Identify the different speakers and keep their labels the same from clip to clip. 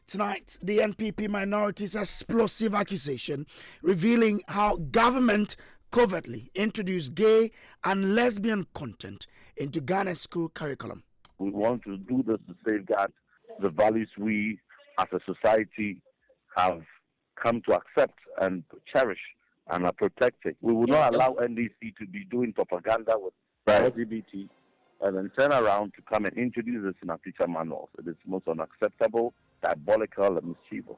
Speaker 1: Tonight, the NPP Minority's explosive accusation revealing how government covertly introduced gay and lesbian content into Ghana's school curriculum.
Speaker 2: We want to do this to safeguard the values we as a society have come to accept and cherish and are protecting. We will not allow NDC to be doing propaganda with LGBT and then turn around to come and introduce this in our teacher manuals. It is most unacceptable, diabolical, and mischievous.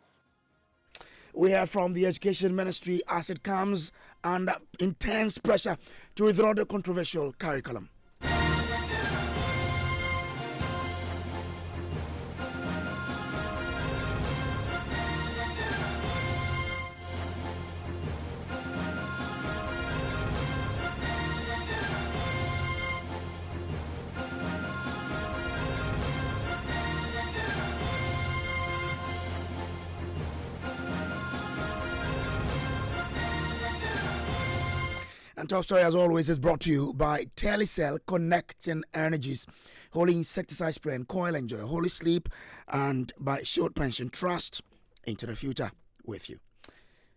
Speaker 1: We heard from the Education Ministry as it comes under intense pressure to withdraw the controversial curriculum. And Top Story, as always, is brought to you by Telecel Connecting Energies, Holy Insecticide Spray and Coil Enjoy, Holy Sleep, and by Short Pension Trust. Into the future with you.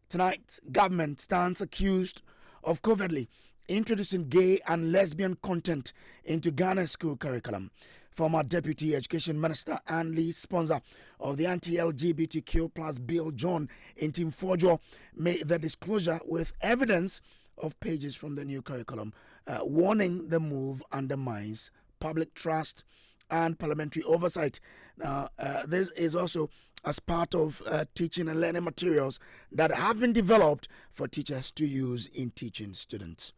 Speaker 1: Tonight, government stands accused of covertly introducing gay and lesbian content into Ghana's school curriculum. Former Deputy Education Minister and lead sponsor of the anti-LGBTQ plus bill, John Ntim Fordjour, made the disclosure with evidence of pages from the new curriculum, warning the move undermines public trust and parliamentary oversight. Now, this is also as part of teaching and learning materials that have been developed for teachers to use in teaching students.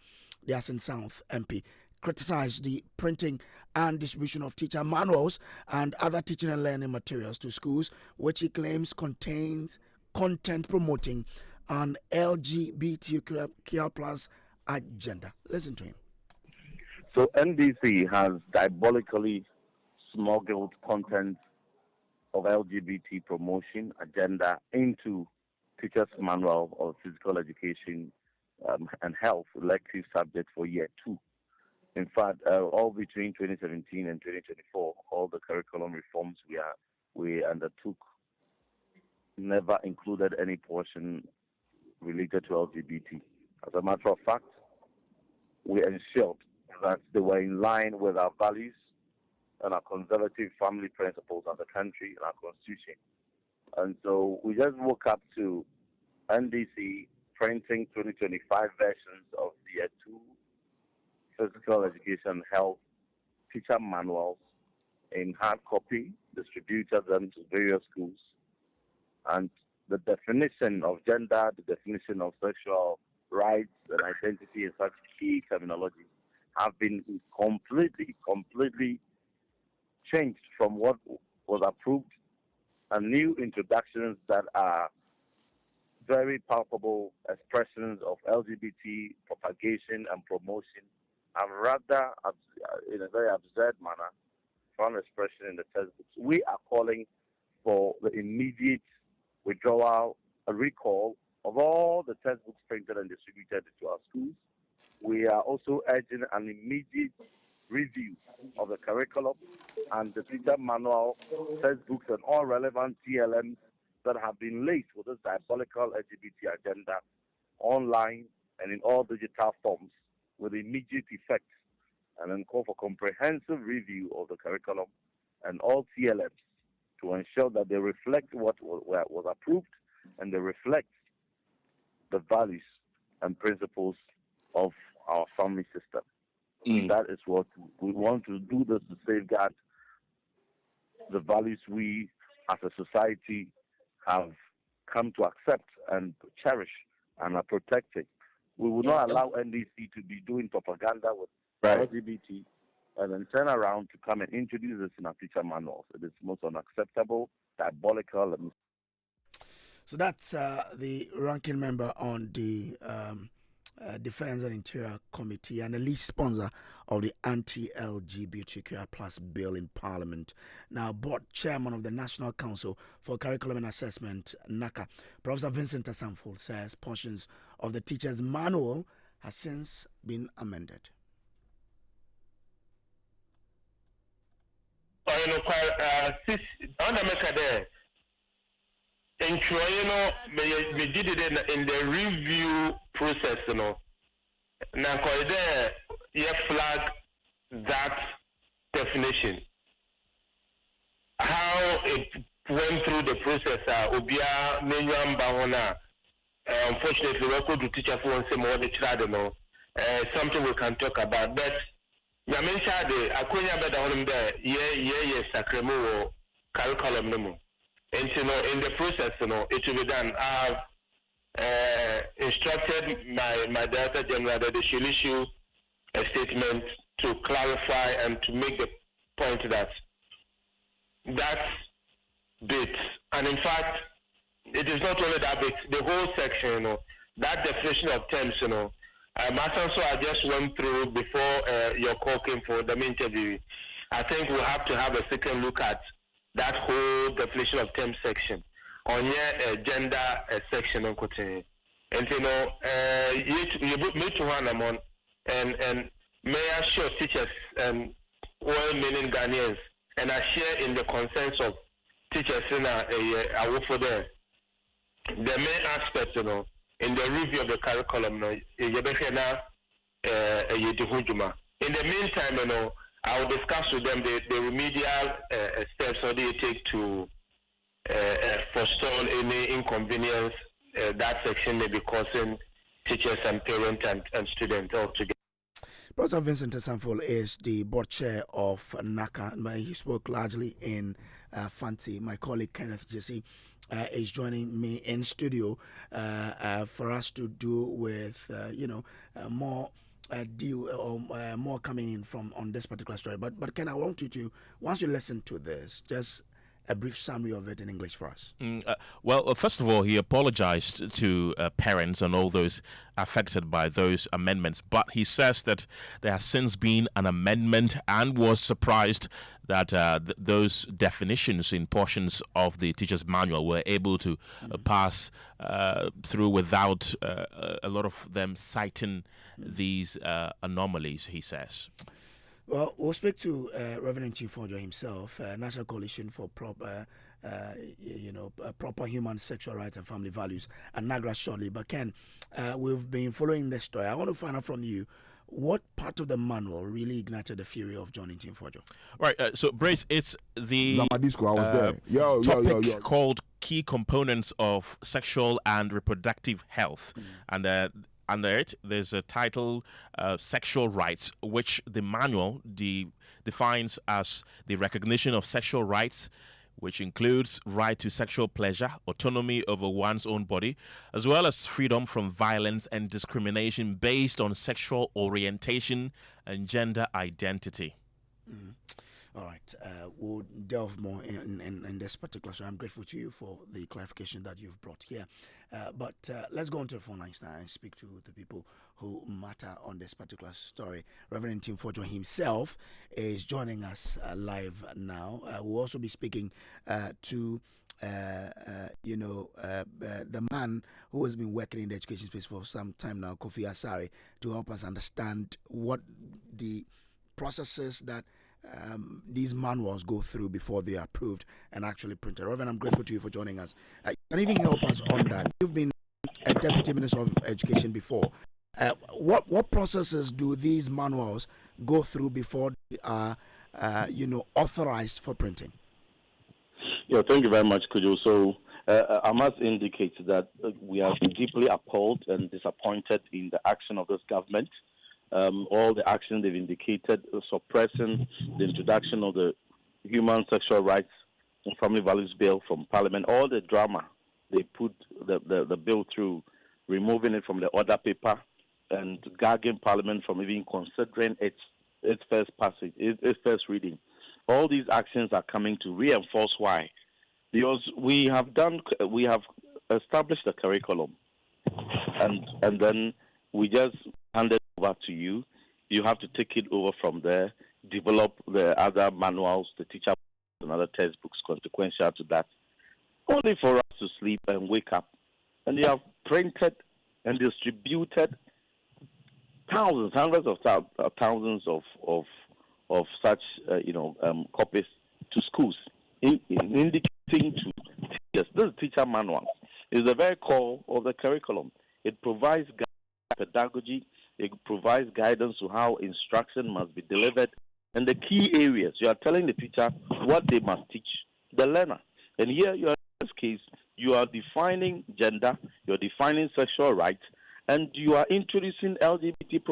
Speaker 1: The Assin South MP criticized the printing and distribution of teacher manuals and other teaching and learning materials to schools, which he claims contains content promoting an LGBTQ plus agenda. Listen to him.
Speaker 2: So NDC has diabolically smuggled content of LGBT promotion agenda into teachers' manual of physical education and health elective subjects for year 2. In fact, all between 2017 and 2024, all the curriculum reforms we undertook never included any portion related to LGBT. As a matter of fact, we ensured that they were in line with our values and our conservative family principles as a country and our constitution. And so we just woke up to NDC printing 2025 versions of the year 2 physical education health teacher manuals in hard copy, distributed them to various schools, and the definition of gender, the definition of sexual rights and identity and such key terminologies have been completely changed from what was approved, and new introductions that are very palpable expressions of LGBT propagation and promotion and rather in a very absurd manner found expression in the textbooks. We are calling for the immediate withdrawal, a recall of all the textbooks printed and distributed to our schools. We are also urging an immediate review of the curriculum and the teacher manual, textbooks, and all relevant TLMs that have been laced with this diabolical LGBT agenda online and in all digital forms with immediate effect, and then call for comprehensive review of the curriculum and all TLMs to ensure that they reflect what was approved and they reflect the values and principles of our family system. That is what we want to do, this to safeguard the values we as a society have come to accept and cherish and are protecting. We will not allow NDC to be doing propaganda with LGBT and then turn around to come and introduce this in our teacher manuals. It is most unacceptable, diabolical. And
Speaker 1: so that's the ranking member on the Defense and Interior Committee and the lead sponsor of the anti-LGBTQ plus bill in Parliament. Now, board chairman of the National Council for Curriculum and Assessment, NaCCA, Professor Vincent Asanful, says portions of the teacher's manual has since been amended.
Speaker 3: And we did it in the review process, Now, you flag that definition. How it went through the process, Obia, Nenyam Bahona, unfortunately, we could teach for some more the child, something we can talk about. But Yamencha de Akunya Beda on there, Sacremo curriculum no. And in the process, it will be done. I have instructed my Director General that they should issue a statement to clarify and to make the point that bit, and in fact, it is not only that bit, the whole section, that definition of terms, I just went through before your call came for the interview. I think we'll have to have a second look at that whole definition of terms section on your gender section on Kote. And you meet one among and may I show teachers and well-meaning Ghanaians, and I share in the concerns of teachers I work for them. The main aspect, in the review of the curriculum, in the meantime, I will discuss with them the remedial steps that they take to forestall any inconvenience that section may be causing teachers and parents and students altogether.
Speaker 1: Professor Vincent Asanful is the board chair of NaCCA, but he spoke largely in Fancy. My colleague Kenneth Jesse is joining me in studio for us to do with more deal or more coming in from on this particular story. But Ken, I want you to, once you listen to this, just a brief summary of it in English for us.
Speaker 4: Well, first of all, he apologized to parents and all those affected by those amendments, but he says that there has since been an amendment and was surprised that those definitions in portions of the teacher's manual were able to pass through without a lot of them citing these anomalies, he says.
Speaker 1: Well, we'll speak to Reverend Ntim Fordjour himself, National Coalition for Proper Human Sexual Rights and Family Values, and NAGRA shortly. But Ken, we've been following this story. I want to find out from you, what part of the manual really ignited the fury of John Ntim Fordjour?
Speaker 4: Right, so Brace, it's the
Speaker 5: topic
Speaker 4: called Key Components of Sexual and Reproductive Health. And under it, there's a title, Sexual Rights, which the manual defines as the recognition of sexual rights, which includes right to sexual pleasure, autonomy over one's own body, as well as freedom from violence and discrimination based on sexual orientation and gender identity.
Speaker 1: All right, we'll delve more in this particular. So I'm grateful to you for the clarification that you've brought here. But let's go on to the phone lines now and speak to the people who matter on this particular story. Reverend Ntim Fordjour himself is joining us live now. We'll also be speaking to the man who has been working in the education space for some time now, Kofi Asare, to help us understand what the processes that these manuals go through before they are approved and actually printed. Reverend, I'm grateful to you for joining us. Can you even help us on that? You've been a Deputy Minister of Education before. What processes do these manuals go through before they are, authorized for printing?
Speaker 2: Yeah, thank you very much, Kojo. So I must indicate that we have been deeply appalled and disappointed in the action of this government. All the action they've indicated, suppressing the introduction of the Human Sexual Rights and Family Values Bill from Parliament, all the drama they put the bill through, removing it from the order paper and gagging Parliament from even considering its first passage, its first reading. All these actions are coming to reinforce why. Because we have established a curriculum, and then we just handed over to you. You have to take it over from there, develop the other manuals, the teacher and other textbooks consequential to that, only for us to sleep and wake up. And you have printed and distributed thousands, hundreds of thousands of such copies to schools, indicating to Yes, this teacher manual is the very core of the curriculum. It provides pedagogy, it provides guidance to how instruction must be delivered, and the key areas. You are telling the teacher what they must teach the learner. And here, in this case, you are defining gender, you are defining sexual rights, and you are introducing LGBT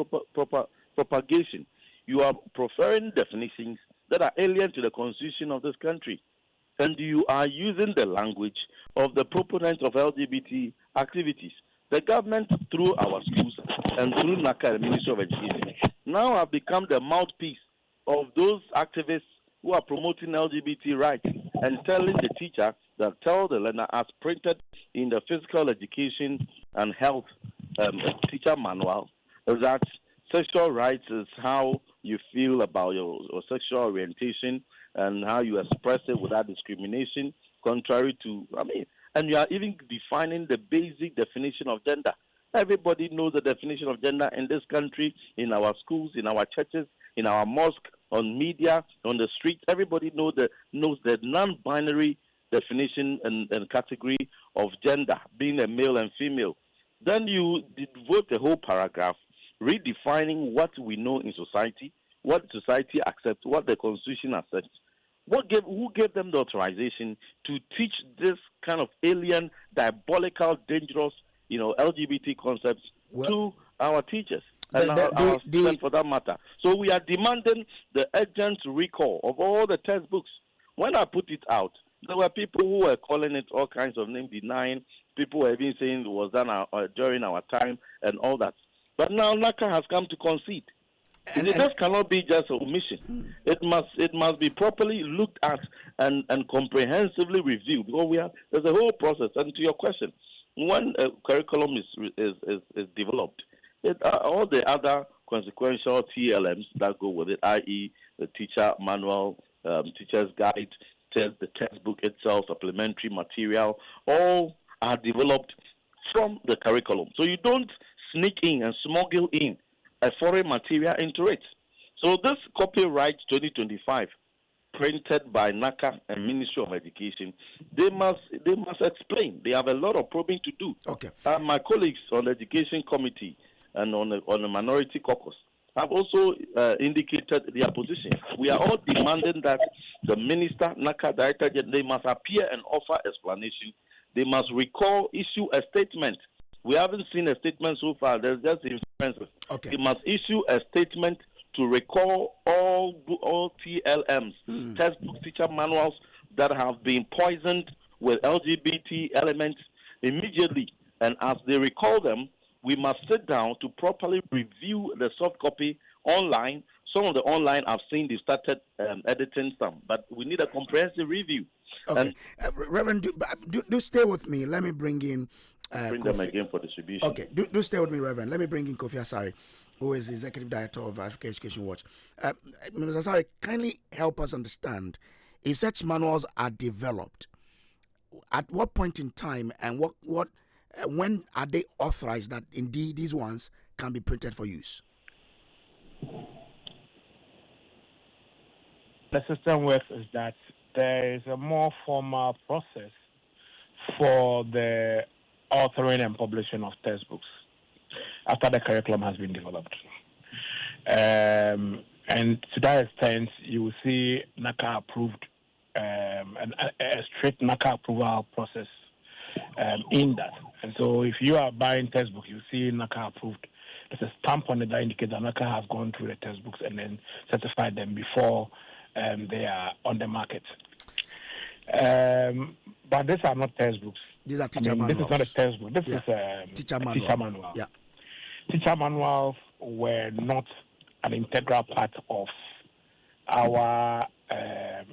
Speaker 2: propagation. You are preferring definitions that are alien to the constitution of this country. And you are using the language of the proponents of LGBT activities. The government, through our schools and through NaCCA, the Ministry of Education, now have become the mouthpiece of those activists who are promoting LGBT rights and telling the teacher that tell the learner, as printed in the physical education and health teacher manual, that sexual rights is how you feel about your sexual orientation and how you express it without discrimination, contrary to, and you are even defining the basic definition of gender. Everybody knows the definition of gender in this country, in our schools, in our churches, in our mosque, on media, on the streets. Everybody knows the non-binary definition and category of gender, being a male and female. Then you devote a whole paragraph redefining what we know in society, what society accepts, what the Constitution accepts. Who gave them the authorization to teach this kind of alien, diabolical, dangerous, LGBT concepts to our teachers and our students for that matter? So we are demanding the urgent recall of all the textbooks. When I put it out, there were people who were calling it all kinds of names, denying. People were even saying it was done during our time and all that. But now NaCCA has come to concede. This cannot be just an omission. It must be properly looked at and comprehensively reviewed. Because there's a whole process. And to your question, when a curriculum is developed, all the other consequential TLMs that go with it, i.e., the teacher manual, teacher's guide, the textbook itself, supplementary material, all are developed from the curriculum. So you don't sneak in and smuggle in a foreign material into it. So this copyright 2025, printed by NaCCA and Ministry of Education, they must explain. They have a lot of probing to do.
Speaker 1: Okay.
Speaker 2: My colleagues on the Education Committee and on the Minority Caucus have also indicated their position. We are all demanding that the Minister, NaCCA Director, they must appear and offer explanation. They must issue a statement. We haven't seen a statement so far. There's just inferences.
Speaker 1: Okay.
Speaker 2: They must issue a statement to recall all TLMs, textbook teacher manuals that have been poisoned with LGBT elements immediately. And as they recall them, we must sit down to properly review the soft copy online. Some of the online I've seen they started editing some, but we need a comprehensive review.
Speaker 1: Okay, Reverend, do stay with me. Let me bring in.
Speaker 2: Bring them again for distribution.
Speaker 1: Okay, do stay with me, Reverend. Let me bring in Kofi Asare, who is the Executive Director of Africa Education Watch. Mr. Asare, kindly help us understand, if such manuals are developed, at what point in time and when are they authorized that indeed these ones can be printed for use?
Speaker 5: The system works is that there is a more formal process for the authoring and publishing of textbooks after the curriculum has been developed. And to that extent, you will see NaCCA approved, a strict NaCCA approval process in that. And so if you are buying textbook, you see NaCCA approved. There's a stamp on it that indicates that NaCCA has gone through the textbooks and then certified them before they are on the market. But these are not textbooks.
Speaker 1: These are teacher manuals.
Speaker 5: This is not a textbook. This is
Speaker 1: teacher
Speaker 5: a teacher manual.
Speaker 1: Yeah.
Speaker 5: Teacher manuals were not an integral part of our,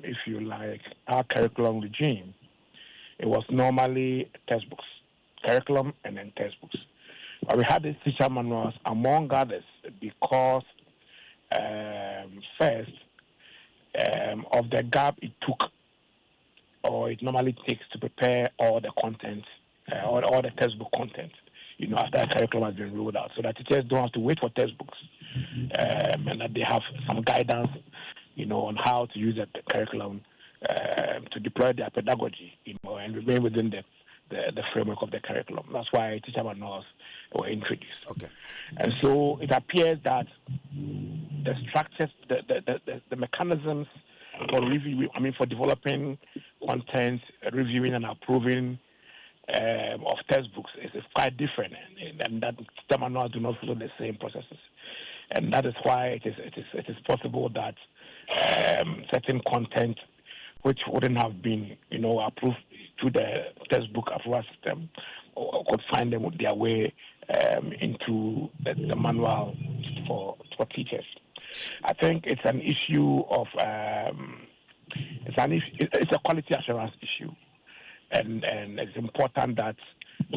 Speaker 5: if you like, our curriculum regime. It was normally textbooks, curriculum, and then textbooks. But we had these teacher manuals, among others, because first, of the gap it took, or it normally takes to prepare all the content, all the textbook content, after the curriculum has been rolled out, so that teachers don't have to wait for textbooks, and that they have some guidance, on how to use the curriculum to deploy their pedagogy, and remain within the framework of the curriculum. That's why teacher manuals were introduced.
Speaker 1: Okay.
Speaker 5: And so it appears that the structures, the mechanisms for review, for developing content, reviewing and approving of textbooks is quite different, and that teacher manuals do not follow the same processes. And that is why it is possible that certain content which wouldn't have been, approved through the textbook approval system could find their way into the manual for teachers. I think it's an issue of it's a quality assurance issue, and it's important that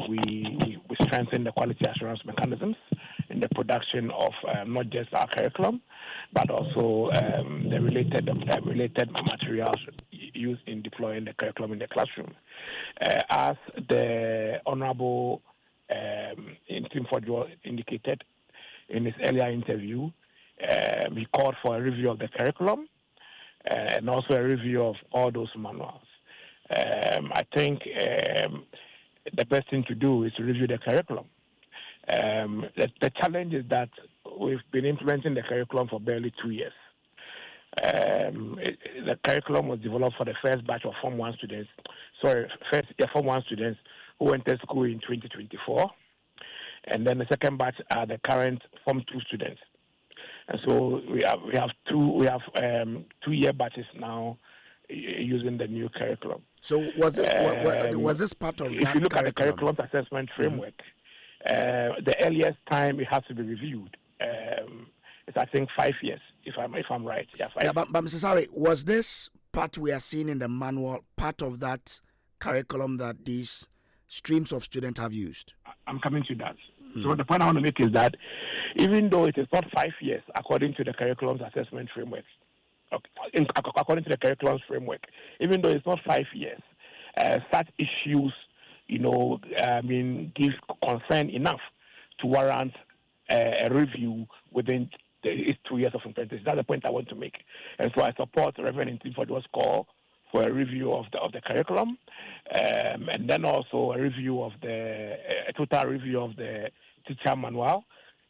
Speaker 5: we strengthen the quality assurance mechanisms in the production of not just our curriculum, but also the related materials used in deploying the curriculum in the classroom. As the Honorable Ntim Fordjour indicated in his earlier interview, he called for a review of the curriculum and also a review of all those manuals. I think the best thing to do is to review the curriculum. The challenge is that we've been implementing the curriculum for barely 2 years. The curriculum was developed for the first batch of Form 1 students. Form 1 students who entered school in 2024, and then the second batch are the current Form 2 students. And so we have 2-year batches now using the new curriculum.
Speaker 1: So was this part of that?
Speaker 5: If you look at the curriculum assessment framework, the earliest time it has to be reviewed is, I think, 5 years, if I'm right. Yeah, 5 years.
Speaker 1: But Mr. Sari, was this part we are seeing in the manual part of that curriculum that these streams of students have used?
Speaker 5: I'm coming to that. So the point I want to make is that even though it is not 5 years according to the curriculum assessment framework, according to the curriculum framework, even though it's not 5 years, such issues, give concern enough to warrant a review within 2 years of implementation. That's the point I want to make. And so I support Reverend Ntim Fordjour's call for a review of the curriculum, and then also a total review of the teacher manual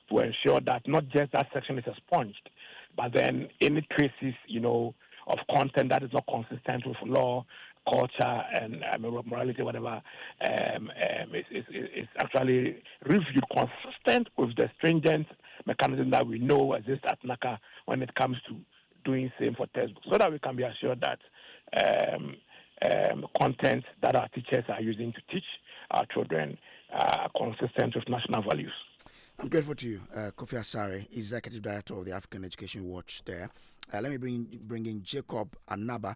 Speaker 5: to ensure that not just that section is expunged, but then any traces, of content that is not consistent with law, culture, and morality, whatever, is actually reviewed consistent with the stringent mechanism that we know exists at NaCCA when it comes to doing same for textbooks, so that we can be assured that content that our teachers are using to teach our children are consistent with national values.
Speaker 1: I'm grateful to you, Kofi Asare, Executive Director of the African Education Watch there. Let me bring in Jacob Anaba,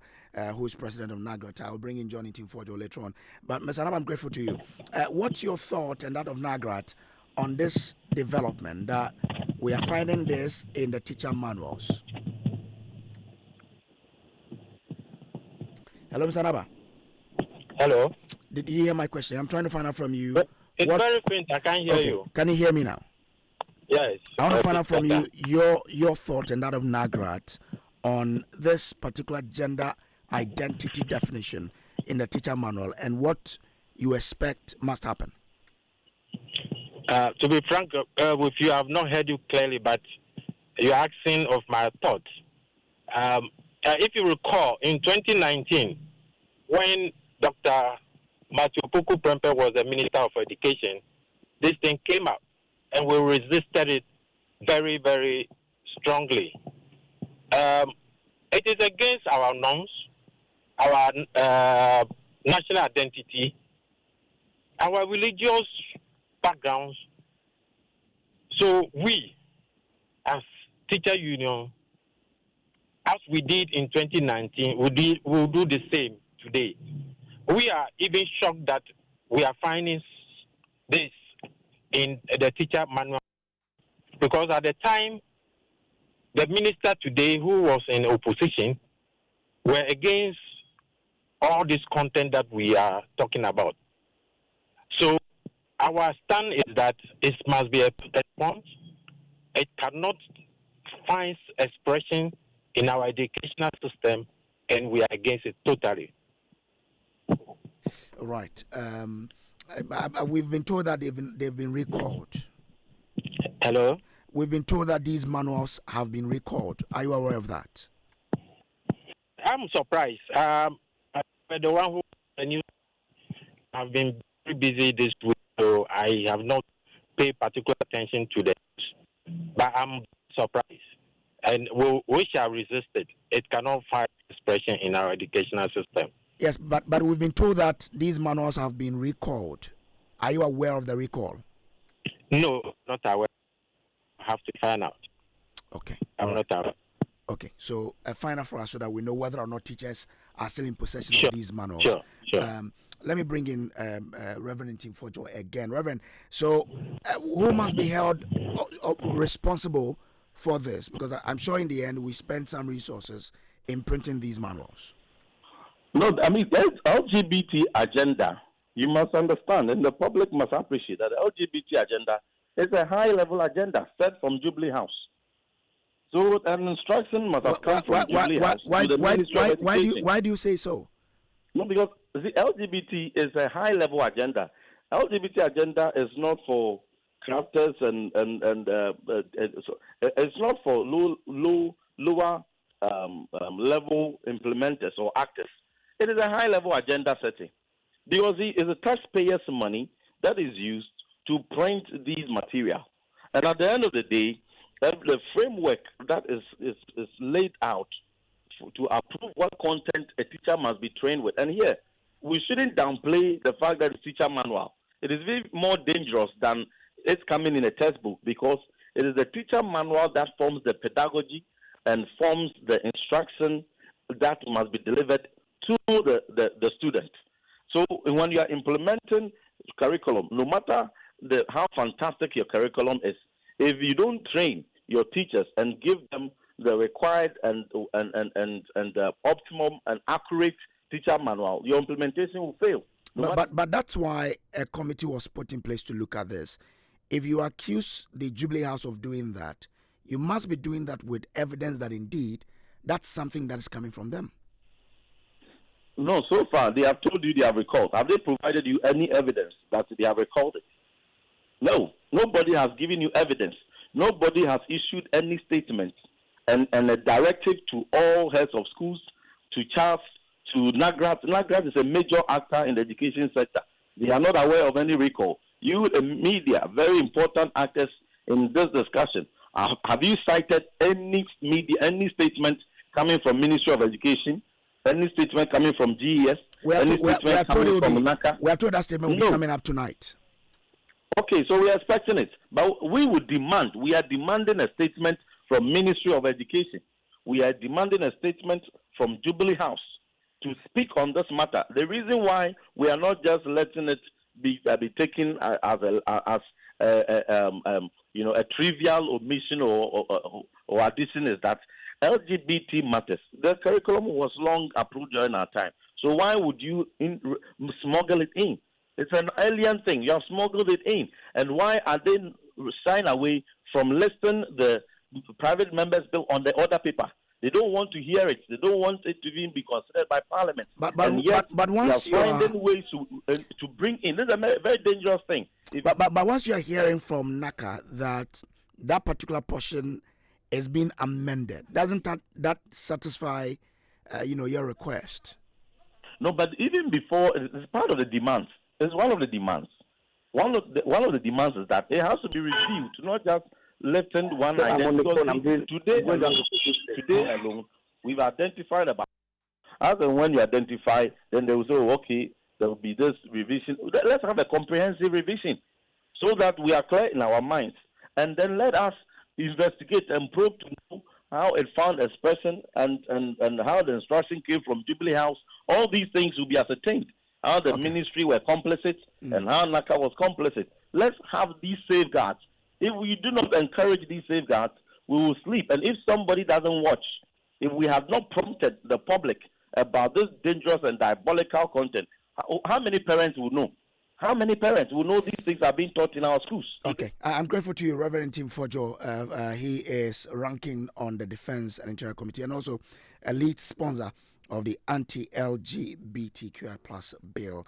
Speaker 1: who is President of NAGRAT. I'll bring in John Ntim Fordjour later on. But Mr. Anaba, I'm grateful to you. What's your thought and that of NAGRAT on this development that we are finding this in the teacher manuals? Hello, Mr. Anaba.
Speaker 6: Hello.
Speaker 1: Did you hear my question? I'm trying to find out from you.
Speaker 6: It's very faint. I can't hear you.
Speaker 1: Can you hear me now?
Speaker 6: Yes.
Speaker 1: I want to find out from you your thought and that of NAGRAT on this particular gender identity definition in the teacher manual and what you expect must happen.
Speaker 6: To be frank with you, I have not heard you clearly, but you're asking of my thoughts. If you recall, in 2019, when Dr. Matthew Puku Prempeh was the Minister of Education, this thing came up, and we resisted it very, very strongly. It is against our norms, our national identity, our religious backgrounds. So we, as teacher union, as we did in 2019, we'll do the same today. We are even shocked that we are finding this in the teacher manual, because at the time, the minister today who was in opposition were against all this content that we are talking about. So our stand is that it must be a response. It cannot find expression in our educational system and we are against it totally.
Speaker 1: Right. We've been told that they've been recalled.
Speaker 6: Hello?
Speaker 1: We've been told that these manuals have been recalled. Are you aware of that?
Speaker 6: I'm surprised. I'm the one who the news have been very busy this week, so I have not paid particular attention to this. But I'm surprised, and we shall resist it. It cannot find expression in our educational system.
Speaker 1: Yes, but we've been told that these manuals have been recalled. Are you aware of the recall?
Speaker 6: No, not aware. I have to find out.
Speaker 1: Okay.
Speaker 6: I'm not aware.
Speaker 1: Okay, so find out for us so that we know whether or not teachers are still in possession of these manuals.
Speaker 6: Sure.
Speaker 1: Let me bring in Reverend Ntim Fordjour again. Reverend, so who must be held responsible for this? Because I'm sure in the end we spend some resources in printing these manuals.
Speaker 2: No, I mean, there's LGBT agenda. You must understand, and the public must appreciate that the LGBT agenda is a high-level agenda set from Jubilee House. So an instruction must have come from Jubilee House to the Ministry of Education.
Speaker 1: Why do you say so?
Speaker 2: No, because the LGBT is a high-level agenda. LGBT agenda is not for crafters and it's not for lower level implementers or actors. It is a high-level agenda setting because it is a taxpayers' money that is used to print these material. And at the end of the day, the framework that is laid out to approve what content a teacher must be trained with. And here, we shouldn't downplay the fact that it's teacher manual. It is very more dangerous than it's coming in a textbook because it is the teacher manual that forms the pedagogy and forms the instruction that must be delivered to the student. So when you are implementing curriculum, no matter how fantastic your curriculum is, if you don't train your teachers and give them the required and optimum and accurate teacher manual, your implementation will fail.
Speaker 1: But that's why a committee was put in place to look at this. If you accuse the Jubilee House of doing that, you must be doing that with evidence that indeed that's something that is coming from them.
Speaker 2: No, so far they have told you they have recalled. Have they provided you any evidence that they have recalled it? No, nobody has given you evidence. Nobody has issued any statement and a directive to all heads of schools, to CHAF, to NAGRAT. NAGRAT is a major actor in the education sector. They are not aware of any recall. You, the media, very important actors in this discussion, have you cited any statement coming from Ministry of Education, any statement coming from GES,
Speaker 1: we are told
Speaker 2: NaCCA?
Speaker 1: We are told that statement will be coming up tonight.
Speaker 2: Okay, so we are expecting it. But we are demanding a statement from Ministry of Education. We are demanding a statement from Jubilee House to speak on this matter. The reason why we are not just letting it be taken as a trivial omission or addition is that LGBT matters. The curriculum was long approved during our time. So why would you smuggle it in? It's an alien thing. You have smuggled it in. And why are they shying away from listing the private members' bill on the order paper? They don't want to hear it. They don't want it to even be considered by Parliament.
Speaker 1: But once
Speaker 2: they are finding ways to bring in. This is a very dangerous thing.
Speaker 1: But once you are hearing from NaCCA that particular portion is being amended, doesn't that satisfy your request?
Speaker 2: No, but even before, it's part of the demands. It's one of the demands. One of the demands is that it has to be reviewed, not just lifting one identity. Today alone, we've identified about. As and when you identify, then they will say, okay, there will be this revision. Let's have a comprehensive revision so that we are clear in our minds. And then let us investigate and probe to know how it found expression and how the instruction came from Jubilee House. All these things will be ascertained. How the ministry were complicit and how NaCCA was complicit. Let's have these safeguards. If we do not encourage these safeguards, we will sleep. And if somebody doesn't watch, if we have not prompted the public about this dangerous and diabolical content, how many parents will know? How many parents will know these things are being taught in our schools?
Speaker 1: Okay. I'm grateful to you, Reverend Ntim Fordjour. He is ranking on the Defense and Interior Committee and also a lead sponsor of the anti-LGBTQI plus bill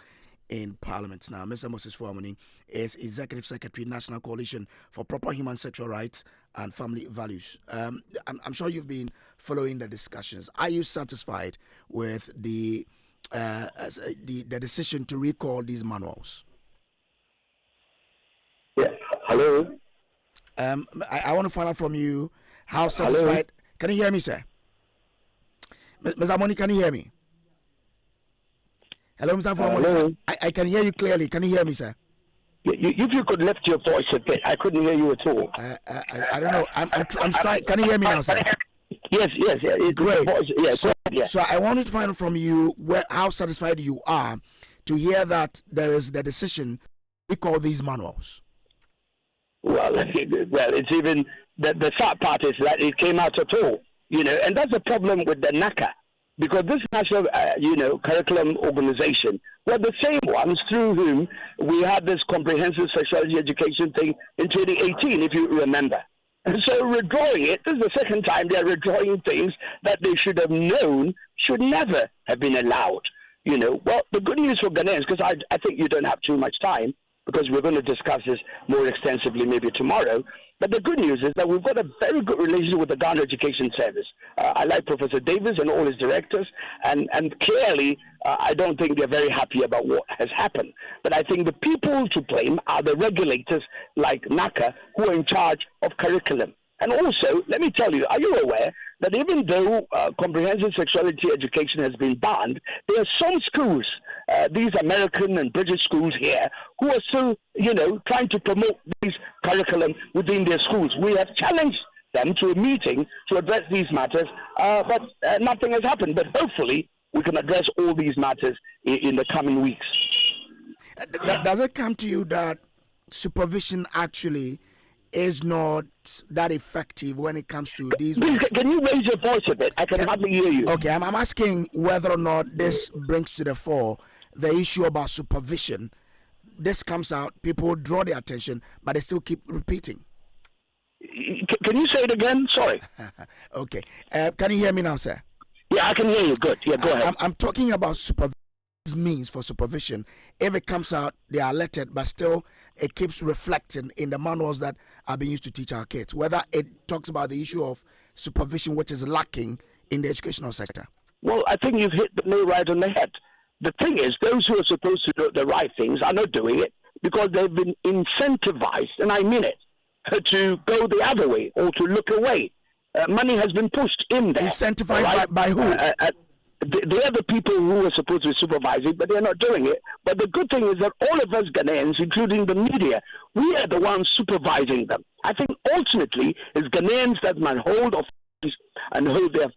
Speaker 1: in Parliament. Now, Mr. Moses Fuamuni is Executive Secretary, National Coalition for Proper Human Sexual Rights and Family Values. I'm sure you've been following the discussions. Are you satisfied with the decision to recall these manuals?
Speaker 7: Yeah. Hello.
Speaker 1: I want to find out from you how satisfied. Hello? Can you hear me, sir? Ms. Amoni, can you hear me? Hello, Mr. Amoni. I can hear you clearly. Can you hear me, sir?
Speaker 7: If you could lift your voice a bit, I couldn't hear you at all.
Speaker 1: I don't know. I'm trying. Can you hear me now, sir?
Speaker 7: Yes.
Speaker 1: Great.
Speaker 7: Yes.
Speaker 1: So I wanted to find out from you how satisfied you are to hear that there is the decision we call these manuals.
Speaker 7: Well, it's even the sad part is that it came out at all, and that's the problem with the NaCCA, because this national, curriculum organization were the same ones through whom we had this comprehensive sexuality education thing in 2018, if you remember. And so withdrawing it, this is the second time they're withdrawing things that they should have known should never have been allowed. Well, the good news for Ghanaians, because I think you don't have too much time, because we're going to discuss this more extensively maybe tomorrow. But the good news is that we've got a very good relationship with the Ghana Education Service. I like Professor Davis and all his directors, and clearly I don't think they're very happy about what has happened. But I think the people to blame are the regulators like NaCCA who are in charge of curriculum. And also, let me tell you, are you aware that even though comprehensive sexuality education has been banned, there are some schools, these American and British schools here, who are still, trying to promote these curriculum within their schools. We have challenged them to a meeting to address these matters, but nothing has happened. But hopefully, we can address all these matters in the coming weeks.
Speaker 1: Does it come to you that supervision actually is not that effective when it comes to these?
Speaker 7: Please, can you raise your voice a bit? I can hardly hear you.
Speaker 1: Okay, I'm asking whether or not this brings to the fore the issue about supervision. This comes out, people draw their attention, but they still keep repeating.
Speaker 7: Can you say it again? Sorry.
Speaker 1: Okay. Can you hear me now, sir?
Speaker 7: Yeah, I can hear you. Good. Yeah, go ahead.
Speaker 1: I'm talking about supervision. Means for supervision. If it comes out, they are alerted, but still it keeps reflecting in the manuals that are being used to teach our kids, whether it talks about the issue of supervision which is lacking in the educational sector.
Speaker 7: Well, I think you've hit the nail right on the head. The thing is, those who are supposed to do the right things are not doing it because they've been incentivized, and I mean it, to go the other way or to look away. Money has been pushed in there.
Speaker 1: Incentivized
Speaker 7: right?
Speaker 1: by who?
Speaker 7: They are the people who are supposed to be supervising, but they're not doing it. But the good thing is that all of us Ghanaians, including the media, we are the ones supervising them. I think ultimately it's Ghanaians that must hold office and hold their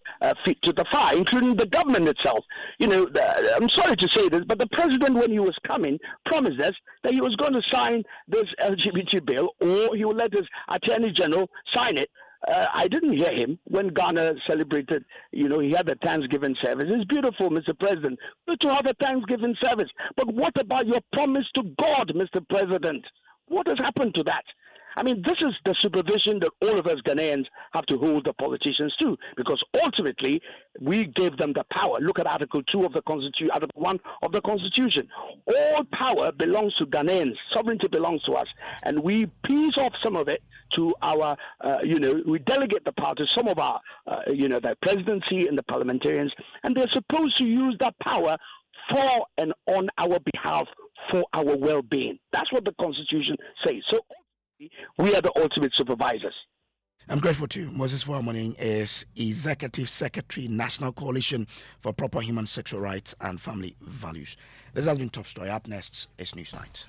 Speaker 7: feet to the fire, including the government itself. I'm sorry to say this, but the president, when he was coming, promised us that he was going to sign this LGBT bill, or he would let his attorney general sign it. I didn't hear him when Ghana celebrated, he had a Thanksgiving service. It's beautiful, Mr. President, good to have a Thanksgiving service. But what about your promise to God, Mr. President? What has happened to that? I mean, this is the supervision that all of us Ghanaians have to hold the politicians to, because ultimately we gave them the power. Look at Article 2 of the Constitution, Article 1 of the Constitution. All power belongs to Ghanaians. Sovereignty belongs to us. And we piece off some of it to our, we delegate the power to some of our, the presidency and the parliamentarians, and they're supposed to use that power for and on our behalf for our well-being. That's what the Constitution says. So we are the ultimate supervisors.
Speaker 1: I'm grateful to you. Moses Fuamuni is Executive Secretary, National Coalition for Proper Human Sexual Rights and Family Values. This has been Top Story. Up next is Newsnight.